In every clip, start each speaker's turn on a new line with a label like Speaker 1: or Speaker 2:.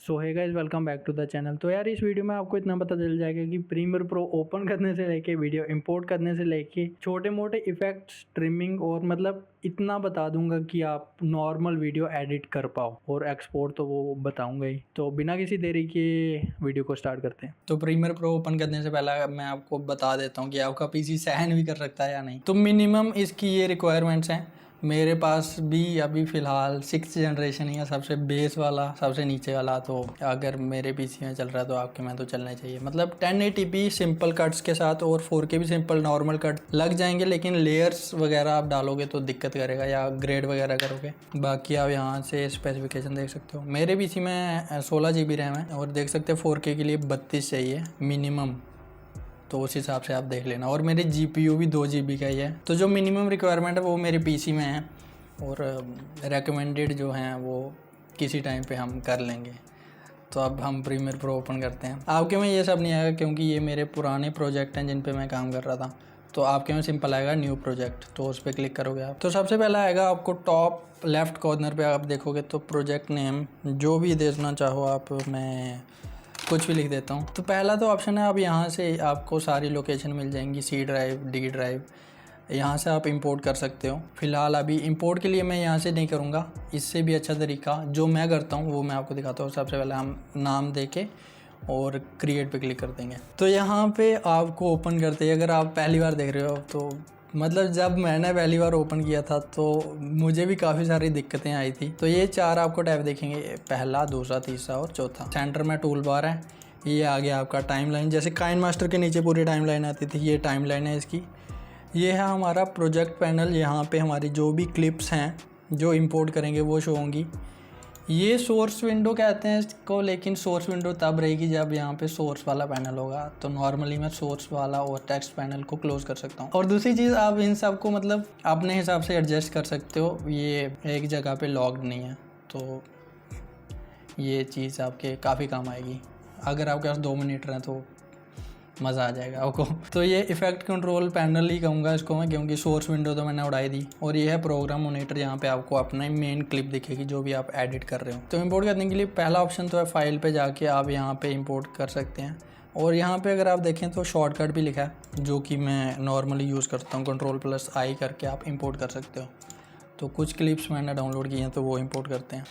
Speaker 1: So hey guys, welcome back to the channel. तो यार इस वीडियो में आपको इतना पता चल जाएगा कि प्रीमियर प्रो ओपन करने से लेके वीडियो इंपोर्ट करने से लेके छोटे मोटे इफेक्ट्स, ट्रिमिंग और मतलब इतना बता दूंगा कि आप नॉर्मल वीडियो एडिट कर पाओ, और एक्सपोर्ट तो वो बताऊंगा ही। तो बिना किसी देरी के वीडियो को स्टार्ट करते हैं। तो प्रीमियर प्रो ओपन करने से पहले मैं आपको बता देता हूँ कि आपका पीसी सहन भी कर सकता है या नहीं। तो मिनिमम इसकी ये रिक्वायरमेंट्स हैं। मेरे पास भी अभी फ़िलहाल 6th जनरेशन ही है, सबसे बेस वाला, सबसे नीचे वाला। तो अगर मेरे पीसी में चल रहा है तो आपके में तो चलना चाहिए। मतलब 1080p सिंपल कट्स के साथ और 4K भी सिंपल नॉर्मल कट लग जाएंगे, लेकिन लेयर्स वगैरह आप डालोगे तो दिक्कत करेगा, या ग्रेड वगैरह करोगे। बाकी आप यहाँ से स्पेसिफिकेशन देख सकते हो। मेरे पीसी में 16 GB रैम है और देख सकते हो 4K के लिए 32 चाहिए मिनिमम, तो उस हिसाब से आप देख लेना। और मेरे GPU भी 2 GB का ही है। तो जो मिनिमम रिक्वायरमेंट है वो मेरे पीसी में है, और रेकमेंडेड जो हैं वो किसी टाइम पे हम कर लेंगे। तो अब हम प्रीमियर प्रो ओपन करते हैं। आपके में ये सब नहीं आएगा क्योंकि ये मेरे पुराने प्रोजेक्ट हैं जिन पे मैं काम कर रहा था। तो आपके में सिंपल आएगा न्यू प्रोजेक्ट, तो उस पर क्लिक करोगे आप। तो सबसे पहला आएगा आपको टॉप लेफ्ट कॉर्नर पे, आप देखोगे तो प्रोजेक्ट नेम जो भी देना चाहो आप, मैं कुछ भी लिख देता हूँ। तो पहला तो ऑप्शन है, अब यहाँ से आपको सारी लोकेशन मिल जाएंगी, C ड्राइव, D ड्राइव। यहाँ से आप इंपोर्ट कर सकते हो। फिलहाल अभी इंपोर्ट के लिए मैं यहाँ से नहीं करूँगा, इससे भी अच्छा तरीका जो मैं करता हूँ वो मैं आपको दिखाता हूँ। सबसे पहले हम नाम देके और क्रिएट पे क्लिक कर देंगे। तो यहाँ पे आपको ओपन करते ही, अगर आप पहली बार देख रहे हो तो मतलब जब मैंने पहली बार ओपन किया था तो मुझे भी काफ़ी सारी दिक्कतें आई थी। तो ये 4 आपको टैब देखेंगे, पहला, दूसरा, तीसरा और चौथा। सेंटर में टूल बार है, ये आ गया आपका टाइमलाइन। जैसे काइनमास्टर के नीचे पूरी टाइमलाइन आती थी, ये टाइमलाइन है इसकी। ये है हमारा प्रोजेक्ट पैनल, यहाँ पे हमारी जो भी क्लिप्स हैं जो इंपोर्ट करेंगे वो शो होंगी। ये सोर्स विंडो कहते हैं इसको, लेकिन सोर्स विंडो तब रहेगी जब यहाँ पे सोर्स वाला पैनल होगा। तो नॉर्मली मैं सोर्स वाला और टेक्स्ट पैनल को क्लोज कर सकता हूँ। और दूसरी चीज़, आप इन सब को मतलब अपने हिसाब से एडजस्ट कर सकते हो, ये एक जगह पे लॉक्ड नहीं है। तो ये चीज़ आपके काफ़ी काम आएगी। अगर आपके पास 2 मिनट हैं तो मज़ा आ जाएगा आपको। तो ये इफेक्ट कंट्रोल पैनल ही कहूँगा इसको मैं, क्योंकि सोर्स विंडो तो मैंने उड़ाई दी। और ये है प्रोग्राम मॉनिटर, यहाँ पे आपको अपना मेन क्लिप दिखेगी जो भी आप एडिट कर रहे हो। तो इंपोर्ट करने के लिए पहला ऑप्शन तो है फाइल पे जाके आप यहाँ पे इंपोर्ट कर सकते हैं। और यहाँ पे अगर आप देखें तो शॉर्टकट भी लिखा है जो कि मैं नॉर्मली यूज़ करता हूँ, Ctrl+I करके आप इंपोर्ट कर सकते हो। तो कुछ क्लिप्स मैंने डाउनलोड किए हैं तो वो इंपोर्ट करते हैं।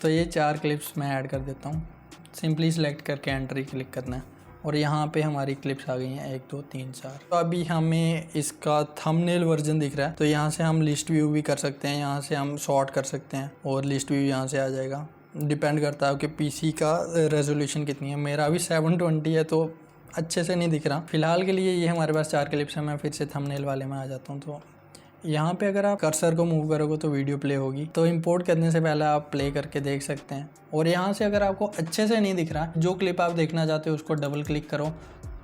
Speaker 1: तो ये 4 क्लिप्स मैं ऐड कर देता हूँ। सिंपली सिलेक्ट करके एंट्री क्लिक करना है, और यहाँ पे हमारी क्लिप्स आ गई हैं 1 2 3 4। तो अभी हमें इसका थंबनेल वर्जन दिख रहा है, तो यहाँ से हम लिस्ट व्यू भी कर सकते हैं, यहाँ से हम शॉर्ट कर सकते हैं और लिस्ट व्यू यहाँ से आ जाएगा। डिपेंड करता है कि पीसी का रेजोल्यूशन कितनी है। मेरा अभी 720 है तो अच्छे से नहीं दिख रहा। फिलहाल के लिए ये हमारे पास 4 क्लिप्स हैं। मैं फिर से थंबनेल वाले में आ जाता हूँ। तो यहाँ पे अगर आप कर्सर को मूव करोगे तो वीडियो प्ले होगी। तो इंपोर्ट करने से पहले आप प्ले करके देख सकते हैं। और यहाँ से अगर आपको अच्छे से नहीं दिख रहा, जो क्लिप आप देखना चाहते हो उसको डबल क्लिक करो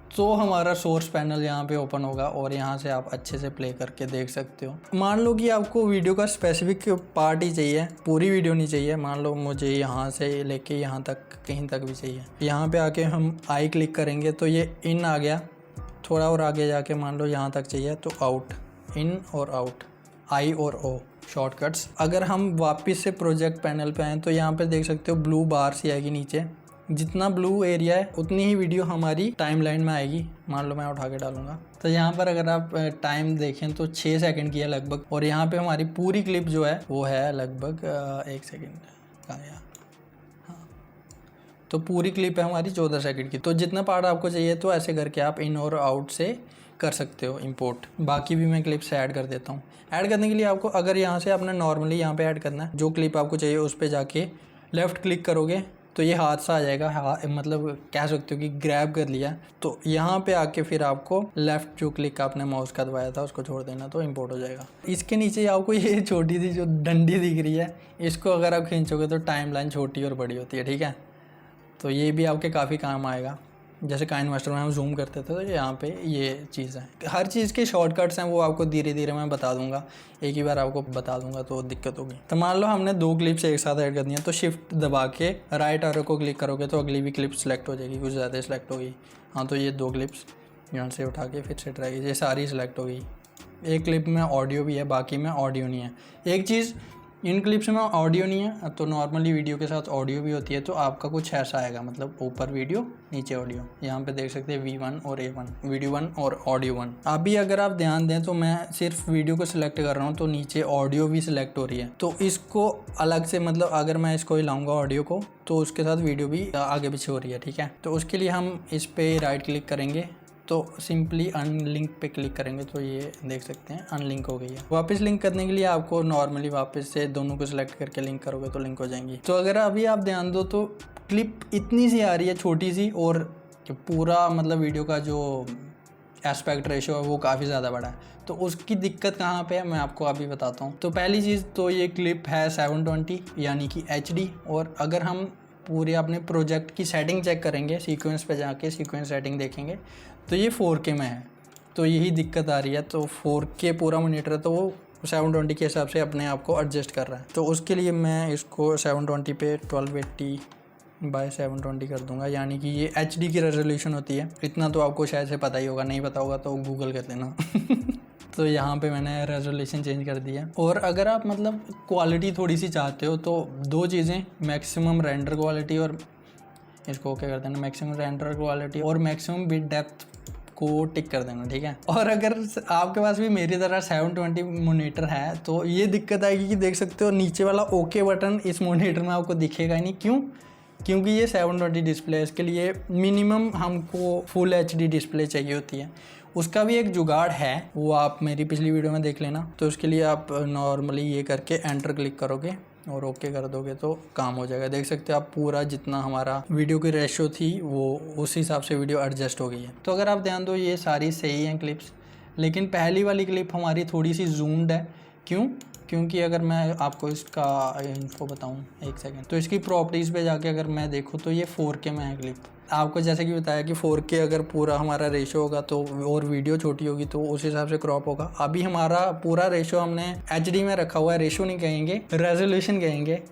Speaker 1: तो हमारा सोर्स पैनल यहाँ पे ओपन होगा, और यहाँ से आप अच्छे से प्ले करके देख सकते हो। मान लो कि आपको वीडियो का स्पेसिफिक पार्ट ही चाहिए, पूरी वीडियो नहीं चाहिए। मान लो मुझे यहाँ से लेके यहाँ तक कहीं तक भी चाहिए। यहाँ पे आके हम आई क्लिक करेंगे तो ये इन आ गया। थोड़ा और आगे जाके मान लो यहाँ तक चाहिए तो आउट, इन और आउट, आई और ओ शॉर्टकट्स। अगर हम वापस से प्रोजेक्ट पैनल पे आएँ तो यहाँ पे देख सकते हो ब्लू बार सी आएगी नीचे। जितना ब्लू एरिया है उतनी ही वीडियो हमारी टाइमलाइन में आएगी। मान लो मैं उठा के डालूंगा तो यहाँ पर अगर आप टाइम देखें तो 6 सेकंड की है लगभग, और यहाँ पे हमारी पूरी क्लिप जो है वो है लगभग 1 सेकंड का। हाँ, तो पूरी क्लिप है हमारी 14 सेकंड की। तो जितना पार्ट आपको चाहिए तो ऐसे करके आप इन और आउट से कर सकते हो इंपोर्ट। बाकी भी मैं क्लिप्स ऐड कर देता हूँ। ऐड करने के लिए आपको, अगर यहाँ से आपने नॉर्मली यहाँ पे ऐड करना है, जो क्लिप आपको चाहिए उस पे जाके लेफ़्ट क्लिक करोगे तो ये हाथ सा आ जाएगा। मतलब कह सकते हो कि ग्रैब कर लिया। तो यहाँ पे आके फिर आपको लेफ़्ट जो क्लिक आपने माउस का दबाया था उसको छोड़ देना, तो इंपोर्ट हो जाएगा। इसके नीचे आपको ये छोटी सी जो डंडी दिख रही है, इसको अगर आप खींचोगे तो टाइमलाइन छोटी और बड़ी होती है, ठीक है। तो ये भी आपके काफ़ी काम आएगा। जैसे काइनमास्टर में हम जूम करते थे तो यहाँ पे ये चीज़ है। हर चीज़ के शॉर्टकट्स हैं, वो आपको धीरे धीरे मैं बता दूंगा। एक ही बार आपको बता दूंगा तो दिक्कत होगी। तो मान लो हमने 2 क्लिप्स एक साथ ऐड करनी है, तो शिफ्ट दबा के राइट एरो को क्लिक करोगे तो अगली भी क्लिप सेलेक्ट हो जाएगी, कुछ ज़्यादा सेलेक्ट होगी। हाँ, तो ये 2 क्लिप्स यहाँ से उठा के फिर से ट्राई, ये सारी सिलेक्ट हो गई। एक क्लिप में ऑडियो भी है, बाकी में ऑडियो नहीं है। एक चीज़ इन क्लिप्स में ऑडियो नहीं है, तो नॉर्मली वीडियो के साथ ऑडियो भी होती है, तो आपका कुछ ऐसा आएगा, मतलब ऊपर वीडियो नीचे ऑडियो। यहाँ पे देख सकते हैं V1 और A1, वीडियो 1 और ऑडियो 1। अभी अगर आप ध्यान दें तो मैं सिर्फ वीडियो को सिलेक्ट कर रहा हूँ, तो नीचे ऑडियो भी सिलेक्ट हो रही है। तो इसको अलग से, मतलब अगर मैं इसको हिलाऊंगा ऑडियो को, तो उसके साथ वीडियो भी आगे पीछे हो रही है, ठीक है। तो उसके लिए हम इस पर राइट क्लिक करेंगे, तो सिंपली अनलिंक पे क्लिक करेंगे, तो ये देख सकते हैं अनलिंक हो गई है। वापस लिंक करने के लिए आपको नॉर्मली वापस से दोनों को सिलेक्ट करके लिंक करोगे तो लिंक हो जाएंगी। तो अगर अभी आप ध्यान दो तो क्लिप इतनी सी आ रही है छोटी सी, और पूरा मतलब वीडियो का जो एस्पेक्ट रेशियो है वो काफ़ी ज़्यादा बड़ा है। तो उसकी दिक्कत कहाँ पे है मैं आपको अभी बताता हूँ। तो पहली चीज़ तो ये क्लिप है 720 यानी कि HD, और अगर हम पूरे अपने प्रोजेक्ट की सेटिंग चेक करेंगे, सीक्वेंस पे जाके सीक्वेंस सेटिंग देखेंगे, तो ये 4K में है। तो यही दिक्कत आ रही है। तो 4K पूरा मॉनिटर है, तो वो 720 के हिसाब से अपने आप को एडजस्ट कर रहा है। तो उसके लिए मैं इसको 720 पे 1280/720 कर दूंगा, यानी कि ये HD की रेजोल्यूशन होती है। इतना तो आपको शायद से पता ही होगा, नहीं पता होगा तो गूगल कर लेना। तो यहाँ पे मैंने रेजोल्यूशन चेंज कर दिया है। और अगर आप मतलब क्वालिटी थोड़ी सी चाहते हो तो दो चीज़ें, मैक्सिमम रेंडर क्वालिटी और इसको ओके कर देना, मैक्सिमम रेंडर क्वालिटी और मैक्सिमम बिट डेप्थ को टिक कर देना, ठीक है। और अगर आपके पास भी मेरी तरह 720 मॉनिटर है तो ये दिक्कत आएगी कि देख सकते हो नीचे वाला ओके बटन इस मॉनिटर में आपको दिखेगा ही नहीं। क्यों? क्योंकि ये 720 डिस्प्ले है, इसके लिए मिनिमम हमको फुल HD डिस्प्ले चाहिए होती है। उसका भी एक जुगाड़ है, वो आप मेरी पिछली वीडियो में देख लेना। तो उसके लिए आप नॉर्मली ये करके एंटर क्लिक करोगे और ओके कर दोगे तो काम हो जाएगा। देख सकते हो आप पूरा जितना हमारा वीडियो की रेशो थी वो उस हिसाब से वीडियो एडजस्ट हो गई है। तो अगर आप ध्यान दो ये सारी सही हैं क्लिप्स, लेकिन पहली वाली क्लिप हमारी थोड़ी सी जूम्ड है। क्यों? क्योंकि अगर मैं आपको इसका इन्फो बताऊं, एक सेकंड, तो इसकी प्रॉपर्टीज़ पे जाके अगर मैं देखूँ तो ये 4K में है क्लिप। आपको जैसे कि बताया कि 4K अगर पूरा हमारा रेशो होगा तो और वीडियो छोटी होगी तो उस हिसाब से क्रॉप होगा। अभी हमारा पूरा रेशो हमने HD में रखा हुआ है, रेशो नहीं कहेंगे, रेजोल्यूशन कहेंगे।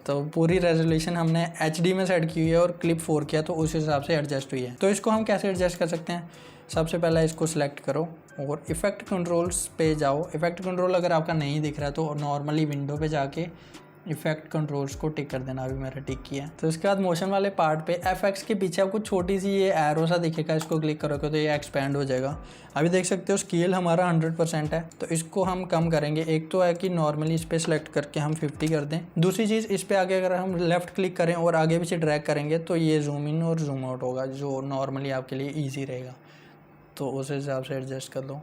Speaker 1: तो पूरी रेजोल्यूशन हमने HD में सेट की हुई है और क्लिप 4K है, तो उस हिसाब से एडजस्ट हुई है। तो इसको हम कैसे एडजस्ट कर सकते हैं? सबसे पहला इसको सिलेक्ट करो और इफ़ेक्ट कंट्रोल्स पे जाओ। इफ़ेक्ट कंट्रोल अगर आपका नहीं दिख रहा है तो नॉर्मली विंडो पे जाके इफ़ेक्ट कंट्रोल्स को टिक कर देना। अभी मैंने टिक किया है। तो इसके बाद मोशन वाले पार्ट पे FX के पीछे आपको छोटी सी ये एरो सा दिखेगा, इसको क्लिक करोगे तो ये एक्सपेंड हो जाएगा। अभी देख सकते हो स्केल हमारा 100% है, तो इसको हम कम करेंगे। एक तो है कि नॉर्मली इस पर सेलेक्ट करके हम 50 कर दें। दूसरी चीज़, इस पर आगे अगर हम लेफ़्ट क्लिक करें और आगे पीछे ड्रैग करेंगे तो ये जूम इन और जूम आउट होगा, जो नॉर्मली आपके लिए ईजी रहेगा। तो उस हिसाब से एडजस्ट कर लो।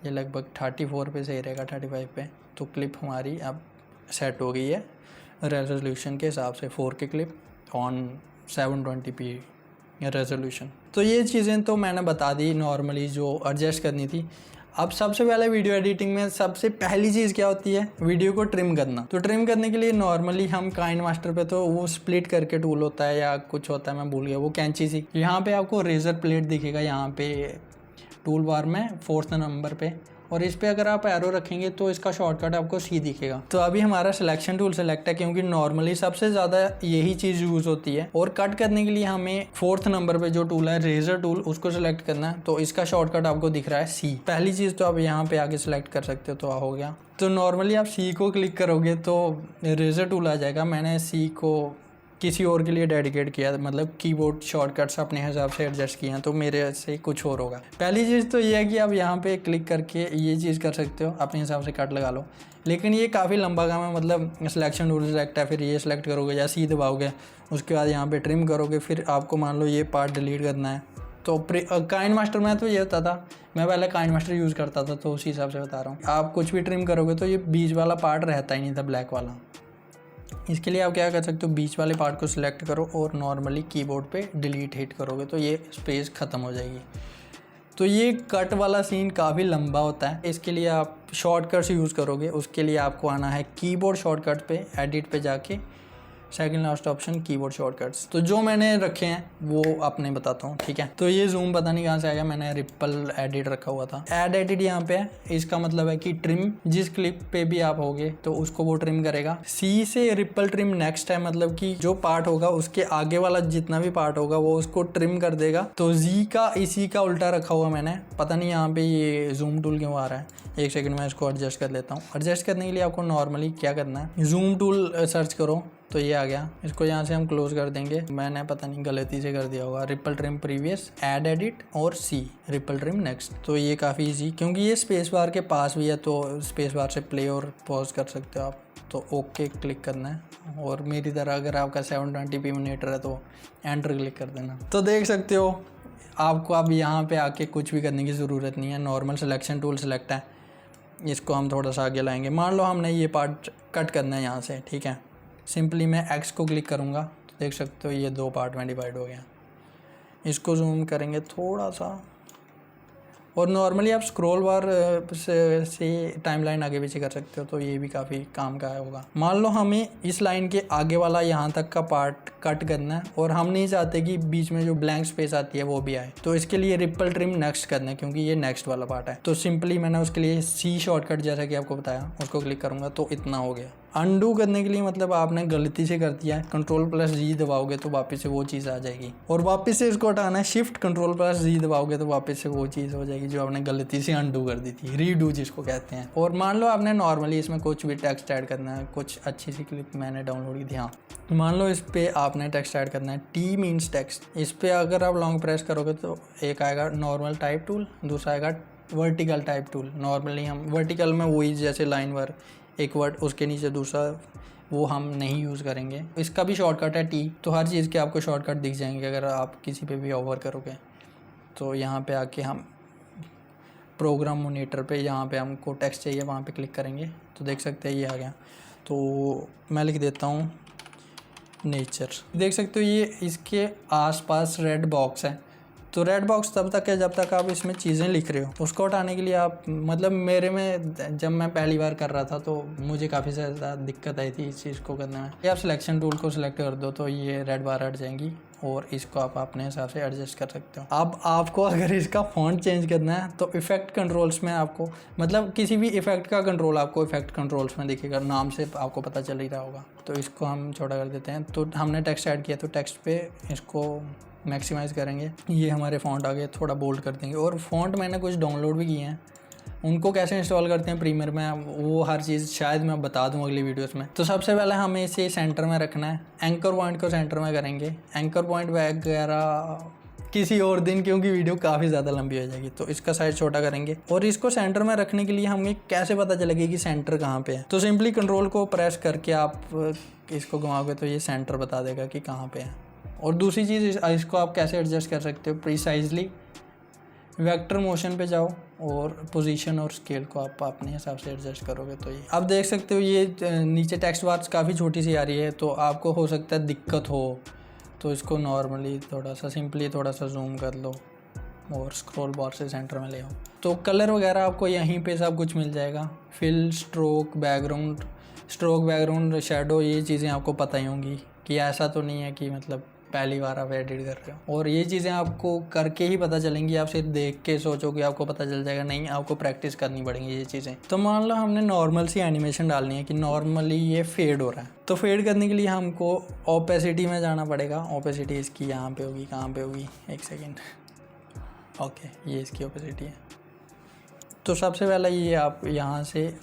Speaker 1: ये लगभग 34 पे सही रहेगा, 35 पे। तो क्लिप हमारी अब सेट हो गई है रेजोल्यूशन के हिसाब से, 4K clip on 720p resolution. तो ये चीज़ें तो मैंने बता दी नॉर्मली जो एडजस्ट करनी थी। अब सबसे पहले वीडियो एडिटिंग में सबसे पहली चीज़ क्या होती है? वीडियो को ट्रिम करना। तो ट्रिम करने के लिए नॉर्मली हम काइनमास्टर पे तो वो स्प्लिट करके टूल होता है या कुछ होता है, मैं भूल गया, वो कैंची सी। यहाँ पे आपको रेजर प्लेट दिखेगा, यहाँ पे टूल बार में 4th नंबर पे, और इस पे अगर आप एरो रखेंगे तो इसका शॉर्टकट आपको C दिखेगा। तो अभी हमारा सिलेक्शन टूल सेलेक्ट है, क्योंकि नॉर्मली सबसे ज़्यादा यही चीज़ यूज़ होती है। और कट करने के लिए हमें 4th नंबर पे जो टूल है रेजर टूल, उसको सिलेक्ट करना है। तो इसका शॉर्टकट आपको दिख रहा है C। पहली चीज़ तो आप यहाँ पे आगे सिलेक्ट कर सकते हो, तो हो गया। तो नॉर्मली आप C को क्लिक करोगे तो रेजर टूल आ जाएगा। मैंने C को किसी और के लिए डेडिकेट किया, मतलब कीबोर्ड शॉर्टकट्स अपने हिसाब से एडजस्ट किए हैं, तो मेरे से कुछ और होगा। पहली चीज़ तो ये है कि आप यहाँ पे क्लिक करके ये चीज़ कर सकते हो, अपने हिसाब से कट लगा लो। लेकिन ये काफ़ी लंबा काम है, मतलब सिलेक्शन टूल सेलेक्ट है, फिर ये सिलेक्ट करोगे या C दबाओगे, उसके बाद यहाँ पे ट्रिम करोगे, फिर आपको मान लो ये पार्ट डिलीट करना है। तो काइनमास्टर में तो ये होता था, मैं पहले काइनमास्टर यूज़ करता था, तो उसी हिसाब से बता रहा हूँ। आप कुछ भी ट्रिम करोगे तो ये बीच वाला पार्ट रहता ही नहीं था, ब्लैक वाला। इसके लिए आप क्या कर सकते हो, बीच वाले पार्ट को सिलेक्ट करो और नॉर्मली कीबोर्ड पे डिलीट हिट करोगे तो ये स्पेस ख़त्म हो जाएगी। तो ये कट वाला सीन काफ़ी लंबा होता है, इसके लिए आप शॉर्टकट्स यूज़ करोगे। उसके लिए आपको आना है कीबोर्ड शॉर्टकट पे, एडिट पे जाके second last option keyboard shortcuts. तो जो मैंने रखे हैं वो आपने बताता हूँ, ठीक है। तो ये जूम पता नहीं कहाँ से आएगा, मैंने रिपल एडिट रखा हुआ था। ऐड एडिट यहाँ पे है, इसका मतलब है कि ट्रिम जिस क्लिप पे भी आप होगे तो उसको वो ट्रिम करेगा। सी से रिपल ट्रिम नेक्स्ट है, मतलब कि जो पार्ट होगा उसके आगे वाला जितना भी पार्ट होगा वो उसको ट्रिम कर देगा। तो जी का इसी का उल्टा रखा हुआ मैंने, पता नहीं यहाँ पे ये जूम टूल क्यों आ रहा है। एक सेकंड में इसको एडजस्ट कर लेता हूँ। एडजस्ट करने के लिए आपको नॉर्मली क्या करना है, जूम टूल सर्च करो तो ये आ गया। इसको यहाँ से हम क्लोज कर देंगे, मैंने पता नहीं गलती से कर दिया होगा। Ripple trim previous, add edit और सी रिपल ट्रिम नेक्स्ट। तो ये काफ़ी इजी, क्योंकि ये स्पेस बार के पास भी है तो स्पेस बार से प्ले और पॉज कर सकते हो आप। तो ओके क्लिक करना है, और मेरी तरह अगर आपका 720p मॉनिटर है तो एंटर क्लिक कर देना। तो देख सकते हो आपको अब यहाँ पे आके कुछ भी करने की ज़रूरत नहीं है, नॉर्मल सिलेक्शन टूल सेलेक्ट है। इसको हम थोड़ा सा आगे लाएंगे। मान लो हमने ये पार्ट कट करना है यहाँ से, ठीक है। सिंपली मैं एक्स को क्लिक करूँगा तो देख सकते हो ये 2 पार्ट में डिवाइड हो गया। इसको जूम करेंगे थोड़ा सा, और नॉर्मली आप स्क्रॉल बार से टाइमलाइन आगे पीछे कर सकते हो, तो ये भी काफ़ी काम का होगा। मान लो हमें इस लाइन के आगे वाला यहाँ तक का पार्ट कट करना है और हम नहीं चाहते कि बीच में जो ब्लैंक स्पेस आती है वो भी आए, तो इसके लिए रिपल ट्रिम नेक्स्ट करना है, क्योंकि ये नेक्स्ट वाला पार्ट है। तो सिंपली मैंने उसके लिए सी शॉर्टकट जैसा कि आपको बताया उसको क्लिक करूँगा तो इतना हो गया। अनडू करने के लिए मतलब आपने गलती से कर दिया है, Ctrl+G दबाओगे तो वापस से वो चीज़ आ जाएगी, और वापस से इसको हटाना है, शिफ्ट Ctrl+G दबाओगे तो वापस से वो चीज़ हो जाएगी जो आपने गलती से अनडू कर दी थी, रीडू जिसको कहते हैं। और मान लो आपने नॉर्मली इसमें कुछ भी टेक्स्ट ऐड करना है, कुछ अच्छी सी क्लिप मैंने डाउनलोड की थी, हाँ। मान लो इस पर आपने टेक्स्ट ऐड करना है, टी मीन्स टेक्स्ट। इस पर अगर आप लॉन्ग प्रेस करोगे तो एक आएगा नॉर्मल टाइप टूल, दूसरा आएगा वर्टिकल टाइप टूल। नॉर्मली हम वर्टिकल में वही जैसे लाइन वर एक वर्ड, उसके नीचे दूसरा, वो हम नहीं यूज़ करेंगे। इसका भी शॉर्टकट है टी। तो हर चीज़ के आपको शॉर्टकट दिख जाएंगे अगर आप किसी पे भी ओवर करोगे। तो यहाँ पे आके हम प्रोग्राम मॉनिटर पे, यहाँ पे हमको टेक्स्ट चाहिए वहाँ पे क्लिक करेंगे तो देख सकते हैं ये आ गया। तो मैं लिख देता हूँ नेचर। देख सकते हो ये इसके आसपास रेड बॉक्स है। तो रेड बॉक्स तब तक है जब तक आप इसमें चीज़ें लिख रहे हो। उसको हटाने के लिए आप, मतलब मेरे में जब मैं पहली बार कर रहा था तो मुझे काफ़ी ज़्यादा दिक्कत आई थी इस चीज़ को करने में। ये आप सिलेक्शन टूल को सिलेक्ट कर दो तो ये रेड बार हट जाएंगी, और इसको आप अपने हिसाब से एडजस्ट कर सकते हो। अब आपको अगर इसका फॉन्ट चेंज करना है तो इफेक्ट कंट्रोल्स में आपको, मतलब किसी भी इफेक्ट का कंट्रोल आपको इफेक्ट कंट्रोल्स में दिखेगा, नाम से आपको पता चल ही रहा होगा। तो इसको हम छोटा कर देते हैं। तो हमने टेक्स्ट ऐड किया तो टेक्स्ट पे इसको मैक्सिमाइज़ करेंगे। ये हमारे फ़ॉन्ट आगे थोड़ा बोल्ड कर देंगे। और फ़ॉन्ट मैंने कुछ डाउनलोड भी किए हैं, उनको कैसे इंस्टॉल करते हैं प्रीमियर में वो हर चीज़ शायद मैं बता दूं अगली वीडियोस में। तो सबसे पहले हमें इसे सेंटर में रखना है, एंकर पॉइंट को सेंटर में करेंगे। एंकर पॉइंट वगैरह किसी और दिन, क्योंकि वीडियो काफ़ी ज़्यादा लंबी हो जाएगी, तो इसका साइज छोटा करेंगे। और इसको सेंटर में रखने के लिए हमें कैसे पता चलेगा कि सेंटर कहाँ पे है, तो सिंपली कंट्रोल को प्रेस करके आप इसको घुमाओगे तो ये सेंटर बता देगा कि कहाँ पे है। और दूसरी चीज़, इसको आप कैसे एडजस्ट कर सकते हो प्रीसाइजली, वेक्टर मोशन पे जाओ और पोजीशन और स्केल को आप अपने हिसाब से एडजस्ट करोगे तो ये अब देख सकते हो। ये नीचे टेक्स्ट बार काफ़ी छोटी सी आ रही है, तो आपको हो सकता है दिक्कत हो, तो इसको नॉर्मली थोड़ा सा सिंपली थोड़ा सा जूम कर लो और स्क्रॉल बार से सेंटर में ले आओ। तो कलर वगैरह आपको यहीं पे सब कुछ मिल जाएगा, फिल, स्ट्रोक, बैकग्राउंड, शेडो, ये चीज़ें आपको पता ही होंगी कि ऐसा तो नहीं है कि मतलब पहली बार आप एडिट कर रहे हो। और ये चीज़ें आपको करके ही पता चलेंगी, आप सिर्फ देख के सोचोगे आपको पता चल जाएगा, नहीं, आपको प्रैक्टिस करनी पड़ेगी ये चीज़ें। तो मान लो हमने नॉर्मल सी एनिमेशन डालनी है कि नॉर्मली ये फेड हो रहा है, तो फेड करने के लिए हमको ओपेसिटी में जाना पड़ेगा। ओपेसिटी इसकी यहाँ पे होगी, कहाँ पे होगी, एक सेकेंड, ओके, ये इसकी ओपेसिटी है। तो सबसे पहले ये आप यहाँ से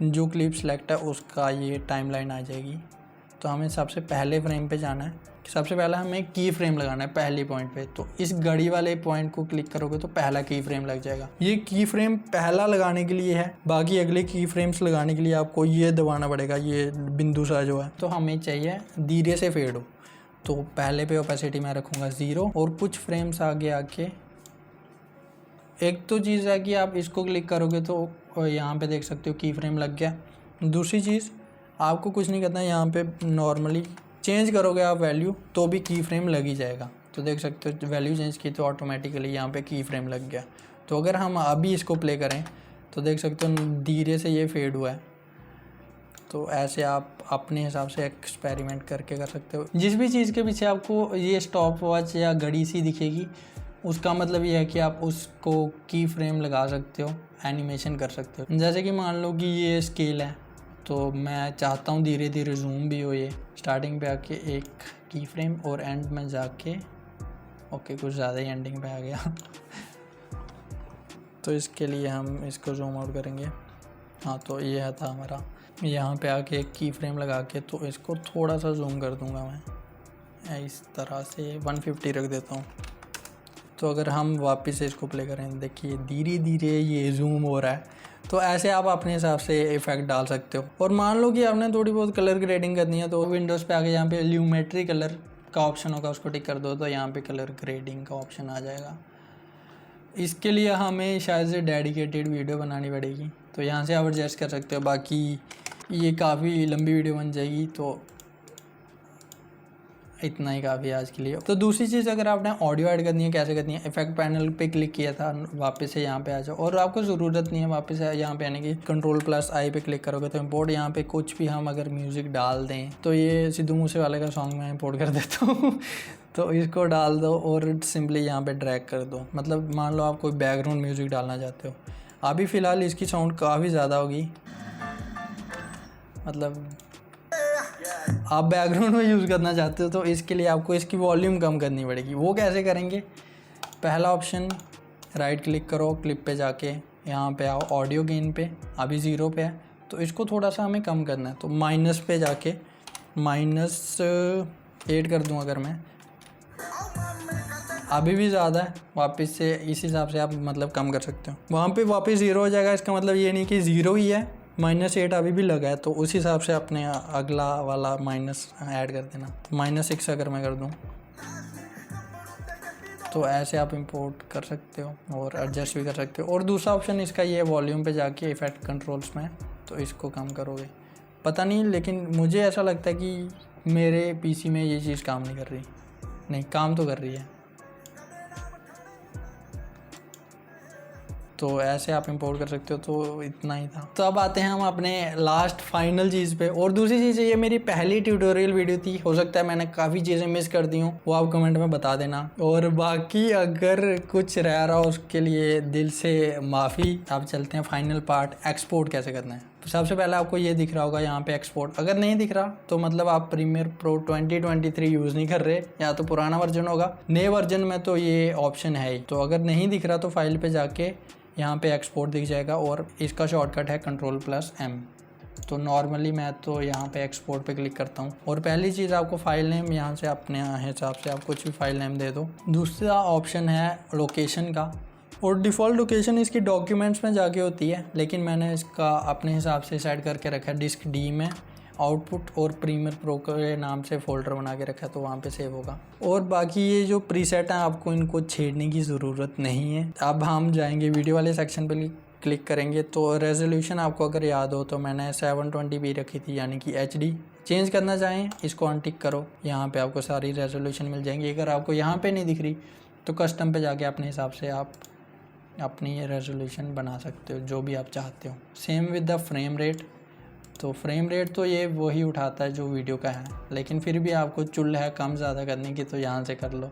Speaker 1: जो क्लिप सेलेक्ट है उसका ये टाइमलाइन आ जाएगी। तो हमें सबसे पहले फ्रेम पे जाना है। सबसे पहले हमें की फ्रेम लगाना है पहले पॉइंट पे, तो इस घड़ी वाले पॉइंट को क्लिक करोगे तो पहला की फ्रेम लग जाएगा। ये की फ्रेम पहला लगाने के लिए है, बाकी अगले की फ्रेम्स लगाने के लिए आपको ये दबाना पड़ेगा, ये बिंदु सा जो है। तो हमें चाहिए धीरे से फेड हो, तो पहले पे ओपेसिटी मैं रखूँगा 0 और कुछ फ्रेम्स आगे आके, एक तो चीज़ है कि आप इसको क्लिक करोगे तो यहाँ पे देख सकते हो की फ्रेम लग गया। दूसरी चीज़, आपको कुछ नहीं करना है, यहाँ पे नॉर्मली चेंज करोगे आप वैल्यू तो भी की फ्रेम लग ही जाएगा। तो देख सकते हो वैल्यू चेंज की तो ऑटोमेटिकली यहाँ पे की फ्रेम लग गया। तो अगर हम अभी इसको प्ले करें तो देख सकते हो धीरे से ये फेड हुआ है। तो ऐसे आप अपने हिसाब से एक्सपेरिमेंट करके कर सकते हो। जिस भी चीज़ के पीछे आपको ये स्टॉप वॉच या घड़ी सी दिखेगी, उसका मतलब ये है कि आप उसको की फ्रेम लगा सकते हो, एनिमेशन कर सकते हो। जैसे कि मान लो कि ये स्केल है, तो मैं चाहता हूँ धीरे धीरे जूम भी हो। ये स्टार्टिंग पे आके एक की फ्रेम और एंड में जाके ओके कुछ ज़्यादा ही एंडिंग पे आ गया तो इसके लिए हम इसको जूम आउट करेंगे। हाँ, तो ये था हमारा, यहाँ पे आके एक की फ्रेम लगा के तो इसको थोड़ा सा जूम कर दूँगा मैं, इस तरह से 150 रख देता हूँ। तो अगर हम वापस से इसको प्ले करें, देखिए धीरे धीरे ये जूम हो रहा है। तो ऐसे आप अपने हिसाब से इफ़ेक्ट डाल सकते हो। और मान लो कि आपने थोड़ी बहुत कलर ग्रेडिंग करनी है, तो विंडोज़ पे आके यहाँ पे ल्यूमेट्री कलर का ऑप्शन होगा, उसको टिक कर दो तो यहाँ पे कलर ग्रेडिंग का ऑप्शन आ जाएगा। इसके लिए हमें शायद से डेडिकेटेड वीडियो बनानी पड़ेगी, तो यहाँ से आप एडजस्ट कर सकते हो। बाकी ये काफ़ी लंबी वीडियो बन जाएगी, तो इतना ही काफ़ी है आज के लिए। तो दूसरी चीज़, अगर आपने ऑडियो ऐड करनी है, कैसे करनी है, इफेक्ट पैनल पे क्लिक किया था, वापस से यहाँ पे आ जाओ। और आपको ज़रूरत नहीं है वापस से यहाँ पे आने की, Ctrl+I पे क्लिक करोगे तो इम्पोर्ट, यहाँ पे कुछ भी हम अगर म्यूज़िक डाल दें, तो ये सिद्धू मूसेवाले का सॉन्ग मैं इम्पोर्ट कर देता हूँ तो इसको डाल दो और सिंपली यहाँ पे ड्रैग कर दो। मतलब मान लो आप कोई बैकग्राउंड म्यूज़िक डालना चाहते हो, अभी फ़िलहाल इसकी साउंड काफ़ी ज़्यादा होगी, मतलब आप बैकग्राउंड में यूज़ करना चाहते हो, तो इसके लिए आपको इसकी वॉल्यूम कम करनी पड़ेगी। वो कैसे करेंगे? पहला ऑप्शन, राइट क्लिक करो, क्लिप पे जाके यहाँ पे आओ, ऑडियो गेन पे, अभी 0 पे है, तो इसको थोड़ा सा हमें कम करना है। तो माइनस पे जाके -8 कर दूँ अगर मैं, अभी भी ज़्यादा है, वापस से इस हिसाब से आप मतलब कम कर सकते हो। वहाँ पे वापस 0 हो जाएगा, इसका मतलब ये नहीं कि 0 ही है, -8 अभी भी लगा है, तो उस हिसाब से अपने अगला वाला माइनस ऐड कर देना। तो -6 अगर मैं कर दूँ, तो ऐसे आप इंपोर्ट कर सकते हो और एडजस्ट भी कर सकते हो। और दूसरा ऑप्शन इसका ये है, वॉल्यूम पे जाके इफेक्ट कंट्रोल्स में, तो इसको कम करोगे, पता नहीं, लेकिन मुझे ऐसा लगता है कि मेरे पीसी में ये चीज़ काम नहीं कर रही। नहीं, काम तो कर रही है। तो ऐसे आप इंपोर्ट कर सकते हो। तो इतना ही था। तो अब आते हैं हम अपने लास्ट फाइनल चीज़ पे। और दूसरी चीज़, ये मेरी पहली ट्यूटोरियल वीडियो थी, हो सकता है मैंने काफ़ी चीज़ें मिस कर दी हूँ, वो आप कमेंट में बता देना। और बाकी अगर कुछ रह रहा हो उसके लिए दिल से माफ़ी। अब चलते हैं फाइनल पार्ट, एक्सपोर्ट कैसे करना है। तो सबसे पहले आपको ये दिख रहा होगा यहाँ पे एक्सपोर्ट। अगर नहीं दिख रहा तो मतलब आप प्रीमियर प्रो 2023 यूज़ नहीं कर रहे, या तो पुराना वर्जन होगा। नए वर्जन में तो ये ऑप्शन है ही। तो अगर नहीं दिख रहा तो फाइल पे जाके यहाँ पे एक्सपोर्ट दिख जाएगा, और इसका शॉर्टकट है Ctrl+M। तो नॉर्मली मैं तो यहाँ पे एक्सपोर्ट पे क्लिक करता हूँ। और पहली चीज़, आपको फाइल नेम यहाँ से अपने हिसाब से आप कुछ भी फाइल नेम दे दो। दूसरा ऑप्शन है लोकेशन का, और डिफ़ॉल्ट लोकेशन इसकी डॉक्यूमेंट्स में जाके होती है, लेकिन मैंने इसका अपने हिसाब से सेट करके रखा है डिस्क डी में। आउटपुट और प्रीमियर प्रो के नाम से फ़ोल्डर बना के रखा है, तो वहाँ पे सेव होगा। और बाकी ये जो प्रीसेट हैं, आपको इनको छेड़ने की ज़रूरत नहीं है। अब हम जाएंगे वीडियो वाले सेक्शन पे, क्लिक करेंगे तो रेजोल्यूशन आपको अगर याद हो तो मैंने 720p रखी थी, यानी कि HD। चेंज करना चाहें इसको अनटिक करो, यहाँ पे आपको सारी रेजोल्यूशन मिल जाएंगी। अगर आपको यहाँ पे नहीं दिख रही तो कस्टम पे जाके अपने हिसाब से आप अपनी रेजोल्यूशन बना सकते हो, जो भी आप चाहते हो। Same with the frame rate. तो फ्रेम रेट तो ये वही उठाता है जो वीडियो का है, लेकिन फिर भी आपको चुल है कम ज़्यादा करने की, तो यहाँ से कर लो।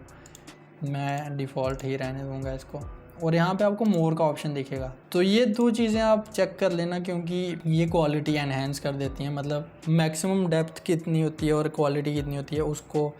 Speaker 1: मैं डिफ़ॉल्ट ही रहने दूँगा इसको। और यहाँ पे आपको मोर का ऑप्शन दिखेगा। तो ये दो चीज़ें आप चेक कर लेना, क्योंकि ये क्वालिटी एनहेंस कर देती हैं। मतलब मैक्सिमम डेप्थ कितनी होती है और क्वालिटी कितनी होती है, उसको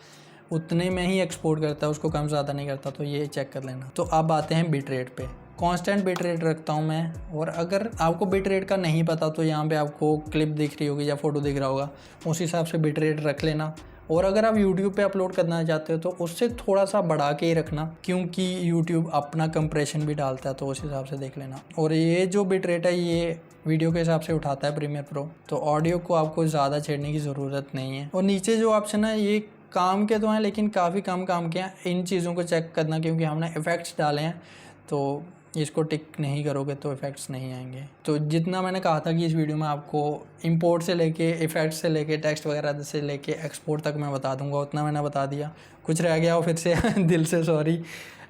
Speaker 1: उतने में ही एक्सपोर्ट करता है, उसको कम ज़्यादा नहीं करता। तो ये चेक कर लेना। तो अब आते हैं बिट रेट पे। कांस्टेंट बिट रेट रखता हूँ मैं। और अगर आपको बिट रेट का नहीं पता तो यहाँ पे आपको क्लिप दिख रही होगी या फ़ोटो दिख रहा होगा, उस हिसाब से बिट रेट रख लेना। और अगर आप YouTube पे अपलोड करना चाहते हो तो उससे थोड़ा सा बढ़ा के ही रखना, क्योंकि YouTube अपना कंप्रेशन भी डालता है, तो उस हिसाब से देख लेना। और ये जो बिट रेट है ये वीडियो के हिसाब से उठाता है प्रीमियर प्रो, तो ऑडियो को आपको ज़्यादा छेड़ने की ज़रूरत नहीं है। और नीचे जो ऑप्शन है ये काम के तो हैं, लेकिन काफ़ी कम काम के हैं। इन चीज़ों को चेक करना, क्योंकि हमने इफ़ेक्ट्स डाले हैं, तो इसको टिक नहीं करोगे तो इफ़ेक्ट्स नहीं आएंगे। तो जितना मैंने कहा था कि इस वीडियो में आपको इंपोर्ट से लेके इफ़ेक्ट्स से लेके टेक्स्ट वगैरह से लेके एक्सपोर्ट तक मैं बता दूंगा, उतना मैंने बता दिया। कुछ रह गया हो फिर से दिल से सॉरी।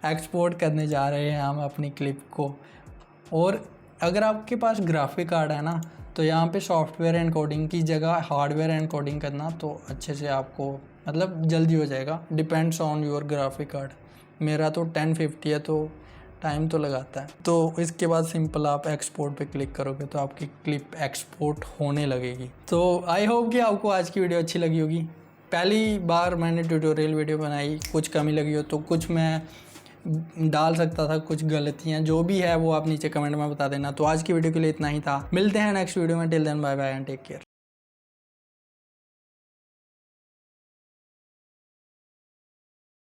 Speaker 1: एक्सपोर्ट करने जा रहे हैं हम अपनी क्लिप को। और अगर आपके पास ग्राफिक कार्ड है ना, तो यहाँ पे सॉफ्टवेयर एनकोडिंग की जगह हार्डवेयर एनकोडिंग करना तो अच्छे से आपको मतलब जल्दी हो जाएगा। Depends on your graphic card. मेरा तो 1050 है तो टाइम तो लगाता है। तो इसके बाद सिंपल आप एक्सपोर्ट पे क्लिक करोगे तो आपकी क्लिप एक्सपोर्ट होने लगेगी। तो आई होप कि आपको आज की वीडियो अच्छी लगी होगी। पहली बार मैंने ट्यूटोरियल वीडियो बनाई, कुछ कमी लगी हो तो कुछ मैं डाल सकता था, कुछ गलतियाँ जो भी है वो आप नीचे कमेंट में बता देना। तो आज की वीडियो के लिए इतना ही था। मिलते हैं नेक्स्ट वीडियो में। Till then bye bye and take care.